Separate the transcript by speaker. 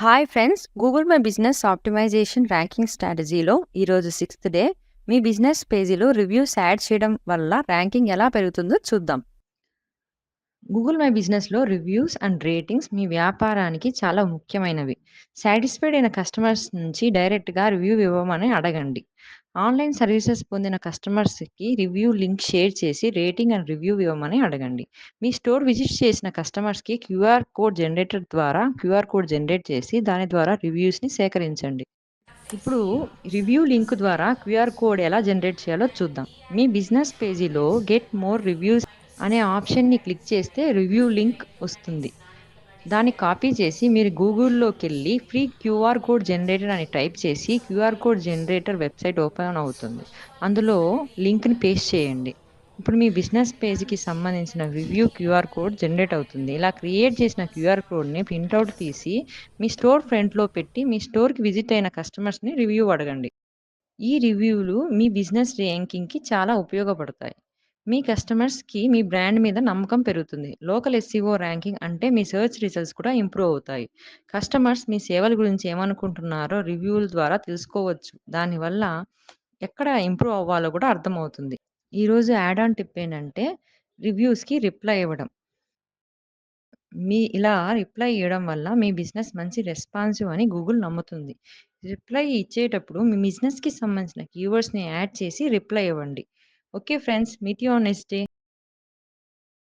Speaker 1: Hi friends, Google My Business optimisation ranking స్ట్రాటజీలో ఈరోజు sixth day. మీ బిజినెస్ పేజీలో రివ్యూస్ యాడ్ చేయడం వల్ల ర్యాంకింగ్ ఎలా పెరుగుతుందో చూద్దాం. గూగుల్ మై బిజినెస్లో రివ్యూస్ అండ్ రేటింగ్స్ మీ వ్యాపారానికి చాలా ముఖ్యమైనవి. సాటిస్ఫైడ్ అయిన కస్టమర్స్ నుంచి డైరెక్ట్గా రివ్యూ ఇవ్వమని అడగండి. ఆన్లైన్ సర్వీసెస్ పొందిన కస్టమర్స్కి రివ్యూ లింక్ షేర్ చేసి రేటింగ్ అండ్ రివ్యూ ఇవ్వమని అడగండి. మీ స్టోర్ విజిట్ చేసిన కస్టమర్స్కి క్యూఆర్ కోడ్ జనరేటర్ ద్వారా క్యూఆర్ కోడ్ జనరేట్ చేసి దాని ద్వారా రివ్యూస్ని సేకరించండి. ఇప్పుడు రివ్యూ లింక్ ద్వారా క్యూఆర్ కోడ్ ఎలా జనరేట్ చేయాలో చూద్దాం. మీ బిజినెస్ పేజీలో గెట్ మోర్ రివ్యూస్ అనే ఆప్షన్ని క్లిక్ చేస్తే రివ్యూ లింక్ వస్తుంది. దాన్ని కాపీ చేసి మీరు గూగుల్లోకి వెళ్ళి ఫ్రీ క్యూఆర్ కోడ్ జనరేటర్ అని టైప్ చేసి QR code generator website open అవుతుంది. అందులో లింక్ని పేస్ట్ చేయండి. ఇప్పుడు మీ బిజినెస్ పేజ్కి సంబంధించిన రివ్యూ క్యూఆర్ కోడ్ జనరేట్ అవుతుంది. ఇలా క్రియేట్ చేసిన క్యూఆర్ కోడ్ని ప్రింట్అవుట్ తీసి మీ స్టోర్ ఫ్రంట్లో పెట్టి మీ స్టోర్కి విజిట్ అయిన కస్టమర్స్ని రివ్యూ అడగండి. ఈ రివ్యూలు మీ బిజినెస్ ర్యాంకింగ్కి చాలా ఉపయోగపడతాయి. మీ కస్టమర్స్కి మీ బ్రాండ్ మీద నమ్మకం పెరుగుతుంది. లోకల్ ఎస్సీఓ ర్యాంకింగ్ అంటే మీ సెర్చ్ రిజల్ట్స్ కూడా ఇంప్రూవ్ అవుతాయి. కస్టమర్స్ మీ సేవల గురించి ఏమనుకుంటున్నారో రివ్యూల ద్వారా తెలుసుకోవచ్చు. దానివల్ల ఎక్కడ ఇంప్రూవ్ అవ్వాలో కూడా అర్థమవుతుంది. ఈరోజు యాడ్ ఆన్ టిప్ ఏంటంటే రివ్యూస్కి రిప్లై ఇవ్వడం. ఇలా రిప్లై ఇయ్యడం వల్ల మీ బిజినెస్ మంచి రెస్పాన్సివ్ అని గూగుల్ నమ్ముతుంది. రిప్లై ఇచ్చేటప్పుడు మీ బిజినెస్‌కి సంబంధించిన కీవర్డ్స్‌ని యాడ్ చేసి రిప్లై ఇవ్వండి. Okay friends, meet you on next day.